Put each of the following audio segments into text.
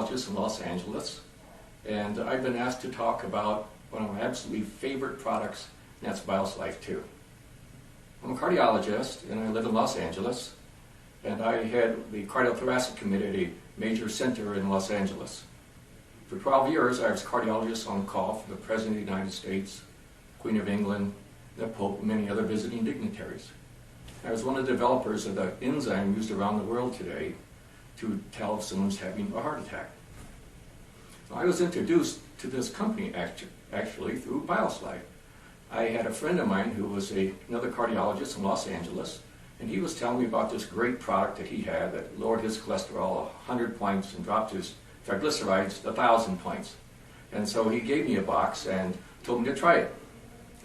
cardiologist in Los Angeles, and I've been asked to talk about one of my absolutely favorite products, and that's BioSlife 2. I'm a cardiologist, and I live in Los Angeles, and I head the cardiothoracic committee at a major center in Los Angeles. For 12 years, I was cardiologist on call for the President of the United States, Queen of England, the Pope, and many other visiting dignitaries. I was one of the developers of the enzyme used around the world today to tell if someone's having a heart attack. So I was introduced to this company actually through BioSlife. I had a friend of mine who was another cardiologist in Los Angeles, and he was telling me about this great product that he had that lowered his cholesterol 100 points and dropped his triglycerides 1,000 points. And so he gave me a box and told me to try it.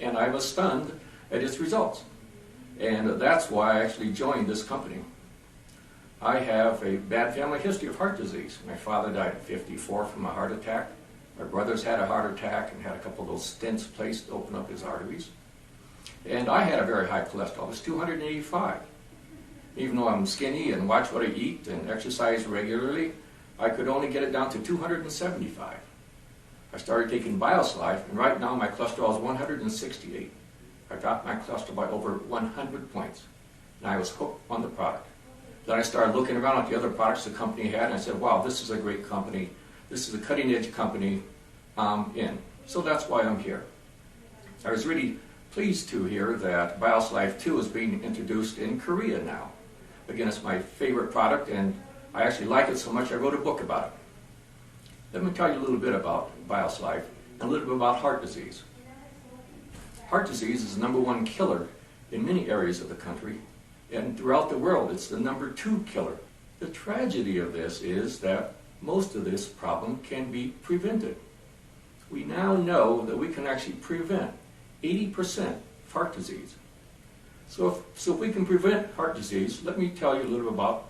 And I was stunned at its results. And that's why I actually joined this company. I have a bad family history of heart disease. My father died at 54 from a heart attack. My brothers had a heart attack and had a couple of those stents placed to open up his arteries. And I had a very high cholesterol. It was 285. Even though I'm skinny and watch what I eat and exercise regularly, I could only get it down to 275. I started taking BioSlife, and right now my cholesterol is 168. I dropped my cholesterol by over 100 points, and I was hooked on the product. Then I started looking around at the other products the company had, and I said, wow, this is a great company. This is a cutting-edge company I'm in. So that's why I'm here. I was really pleased to hear that BioSlife 2 is being introduced in Korea now. Again, it's my favorite product, and I actually like it so much I wrote a book about it. Let me tell you a little bit about BioSlife and a little bit about heart disease. Heart disease is the #1 killer in many areas of the country, and throughout the world it's the #2 killer. The tragedy of this is that most of this problem can be prevented. We now know that we can actually prevent 80% of heart disease. So if we can prevent heart disease, let me tell you a little about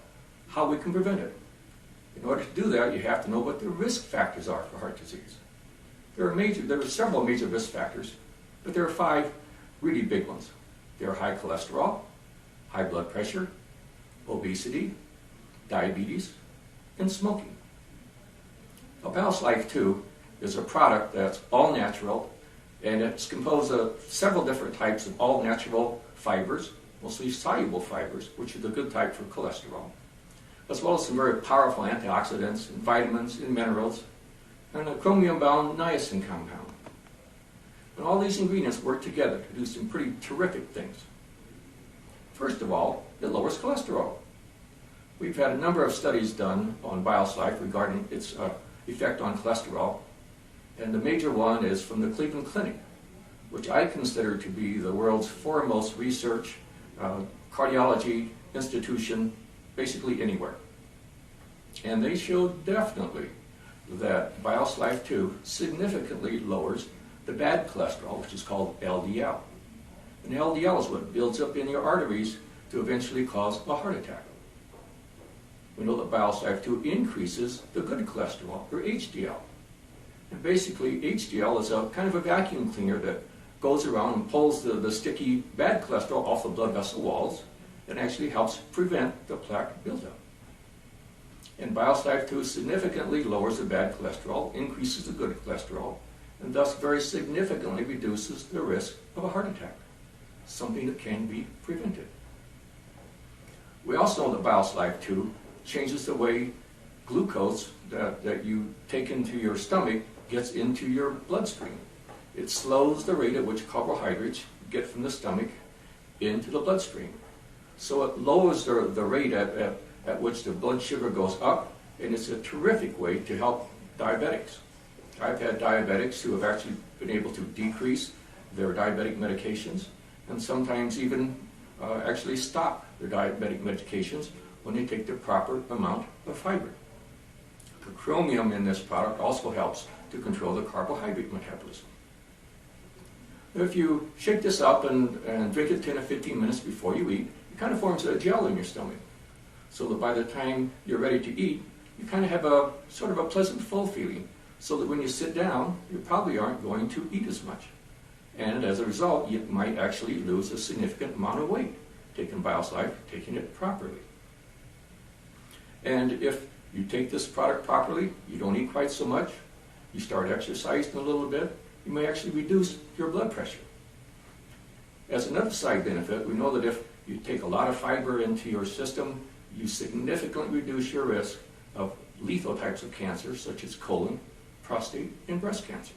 how we can prevent it. In order to do that, you have to know what the risk factors are for heart disease. There are several major risk factors, but there are 5 really big ones. There are high cholesterol, high blood pressure, obesity, diabetes, and smoking. Now, BioSlife 2 is a product that's all natural, and it's composed of several different types of all natural fibers, mostly soluble fibers, which are the good type for cholesterol, as well as some very powerful antioxidants and vitamins and minerals, and a chromium-bound niacin compound. And all these ingredients work together to do some pretty terrific things. First of all, it lowers cholesterol. We've had a number of studies done on BioSlife regarding its effect on cholesterol, and the major one is from the Cleveland Clinic, which I consider to be the world's foremost research cardiology institution basically anywhere. And they showed definitely that BioSlife 2 significantly lowers the bad cholesterol, which is called LDL. And LDL is what builds up in your arteries to eventually cause a heart attack. We know that BioSlife 2 increases the good cholesterol, or HDL. And basically, HDL is a kind of a vacuum cleaner that goes around and pulls the sticky bad cholesterol off the blood vessel walls and actually helps prevent the plaque buildup. And BioSlife 2 significantly lowers the bad cholesterol, increases the good cholesterol, and thus very significantly reduces the risk of a heart attack, something that can be prevented. We also know that BioSlife 2 changes the way glucose that you take into your stomach gets into your bloodstream. It slows the rate at which carbohydrates get from the stomach into the bloodstream. So it lowers the rate at which the blood sugar goes up, and it's a terrific way to help diabetics. I've had diabetics who have actually been able to decrease their diabetic medications and sometimes even actually stop their diabetic medications when they take the proper amount of fiber. The chromium in this product also helps to control the carbohydrate metabolism. If you shake this up and drink it 10 or 15 minutes before you eat, it kind of forms a gel in your stomach, so that by the time you're ready to eat, you kind of have a sort of a pleasant full feeling, so that when you sit down, you probably aren't going to eat as much. And as a result, you might actually lose a significant amount of weight taking BioSlife, taking it properly. And if You take this product properly, you don't eat quite so much, you start exercising a little bit, you may actually reduce your blood pressure. As another side benefit, we know that if you take a lot of fiber into your system, you significantly reduce your risk of lethal types of cancer, such as colon, prostate, and breast cancer.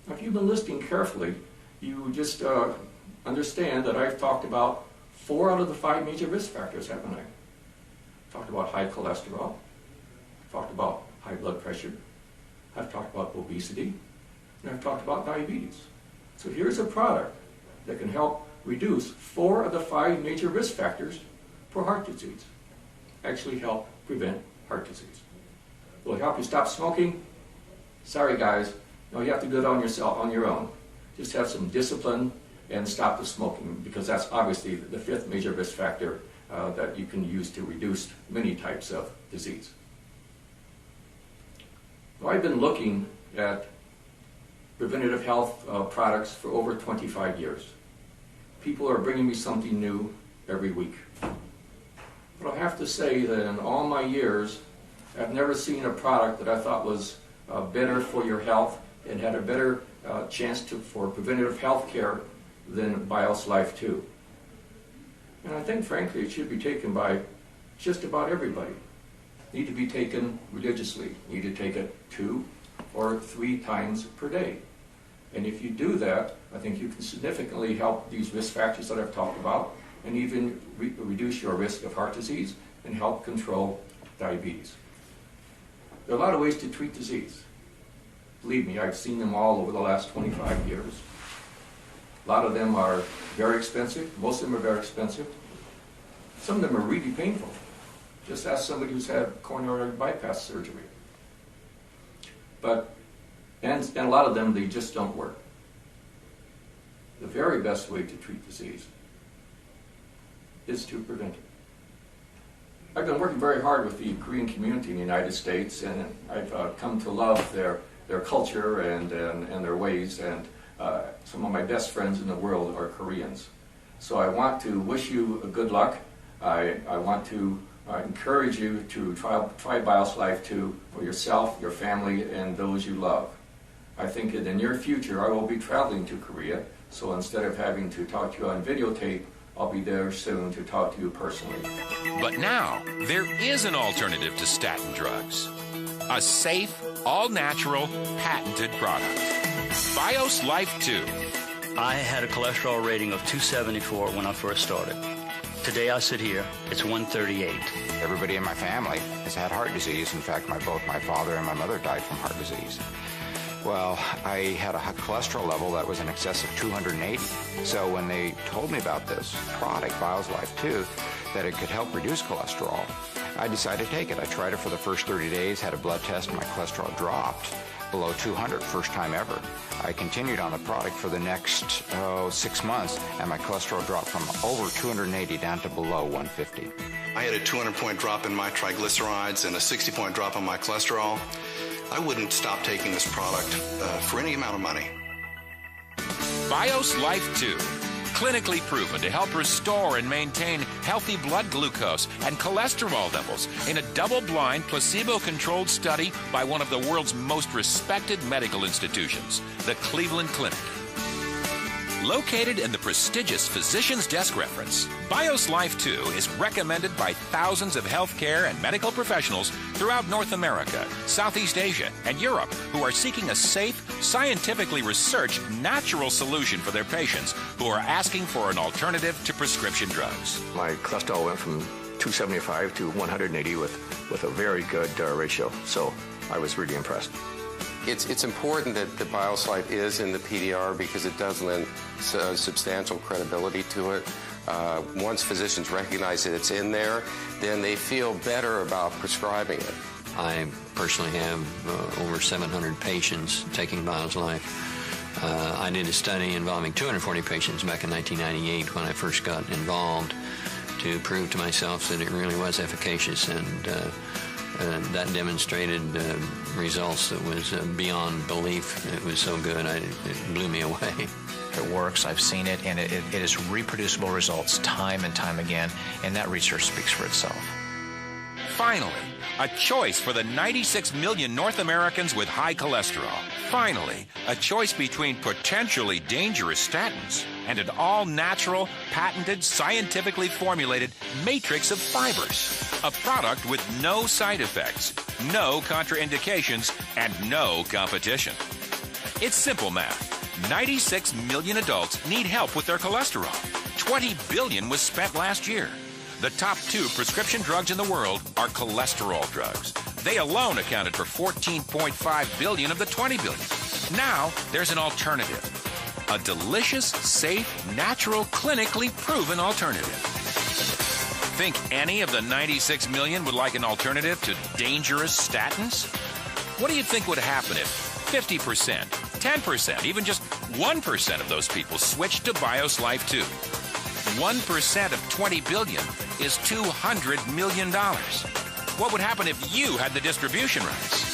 Now, if you've been listening carefully, you just understand that I've talked about 4 out of the 5 major risk factors, haven't I? I've talked about high cholesterol, I've talked about high blood pressure, I've talked about obesity, and I've talked about diabetes. So here's a product that can help reduce 4 of the 5 major risk factors for heart disease. Actually help prevent heart disease. Will it help you stop smoking? Sorry guys, no, you have to do it on your own. Just have some discipline and stop the smoking, because that's obviously the 5th major risk factor that you can use to reduce many types of disease. Well, I've been looking at preventative health products for over 25 years. People are bringing me something new every week. But I have to say that in all my years, I've never seen a product that I thought was better for your health and had a better chance for preventative health care than BiosLife 2. And I think, frankly, it should be taken by just about everybody. Need to be taken religiously. Need to take it 2 or 3 times per day. And if you do that, I think you can significantly help these risk factors that I've talked about, and even reduce your risk of heart disease and help control diabetes. There are a lot of ways to treat disease. Believe me, I've seen them all over the last 25 years. A lot of them are very expensive. Most of them are very expensive. Some of them are really painful. Just ask somebody who's had coronary bypass surgery. And a lot of them, they just don't work. The very best way to treat disease is to prevent it. I've been working very hard with the Korean community in the United States, and I've come to love their culture and their ways, and some of my best friends in the world are Koreans. So I want to wish you good luck. I want to encourage you to try BiosLife 2 for yourself, your family, and those you love. I think in the near future I will be traveling to Korea, so instead of having to talk to you on videotape, I'll be there soon to talk to you personally. But now, there is an alternative to statin drugs. A safe, all-natural, patented product. BiosLife 2. I had a cholesterol rating of 274 when I first started. Today I sit here, it's 138. Everybody in my family has had heart disease. In fact, both my father and my mother died from heart disease. Well, I had a cholesterol level that was in excess of 280. So when they told me about this product, BiosLife 2, that it could help reduce cholesterol, I decided to take it. I tried it for the first 30 days, had a blood test, and my cholesterol dropped below 200, first time ever. I continued on the product for the next 6 months, and my cholesterol dropped from over 280 down to below 150. I had a 200-point drop in my triglycerides and a 60-point drop on my cholesterol. I wouldn't stop taking this product for any amount of money. BiosLife 2. Clinically proven to help restore and maintain healthy blood glucose and cholesterol levels in a double-blind, placebo-controlled study by one of the world's most respected medical institutions, the Cleveland Clinic. Located in the prestigious Physician's Desk Reference, BiosLife 2 is recommended by thousands of healthcare and medical professionals throughout North America, Southeast Asia, and Europe who are seeking a safe, scientifically researched, natural solution for their patients who are asking for an alternative to prescription drugs. My cholesterol went from 275 to 180 with a very good ratio, so I was really impressed. It's important that the BiosLife is in the PDR because it does lend substantial credibility to it. Once physicians recognize that it's in there, then they feel better about prescribing it. I personally have over 700 patients taking BiosLife. I did a study involving 240 patients back in 1998 when I first got involved to prove to myself that it really was efficacious, and that demonstrated results that was beyond belief. It was so good, it blew me away. It works, I've seen it, and it is reproducible results time and time again, and that research speaks for itself. Finally, a choice for the 96 million North Americans with high cholesterol. Finally, a choice between potentially dangerous statins and an all-natural, patented, scientifically formulated matrix of fibers. A product with no side effects, no contraindications, and no competition. It's simple math. 96 million adults need help with their cholesterol. 20 billion was spent last year. The top 2 prescription drugs in the world are cholesterol drugs. They alone accounted for 14.5 billion of the 20 billion. Now, there's an alternative. A delicious, safe, natural, clinically proven alternative. Think any of the 96 million would like an alternative to dangerous statins? What do you think would happen if 50%, 10%, even just 1% of those people switched to BiosLife 2? 1% of 20 billion is $200 million. What would happen if you had the distribution rights?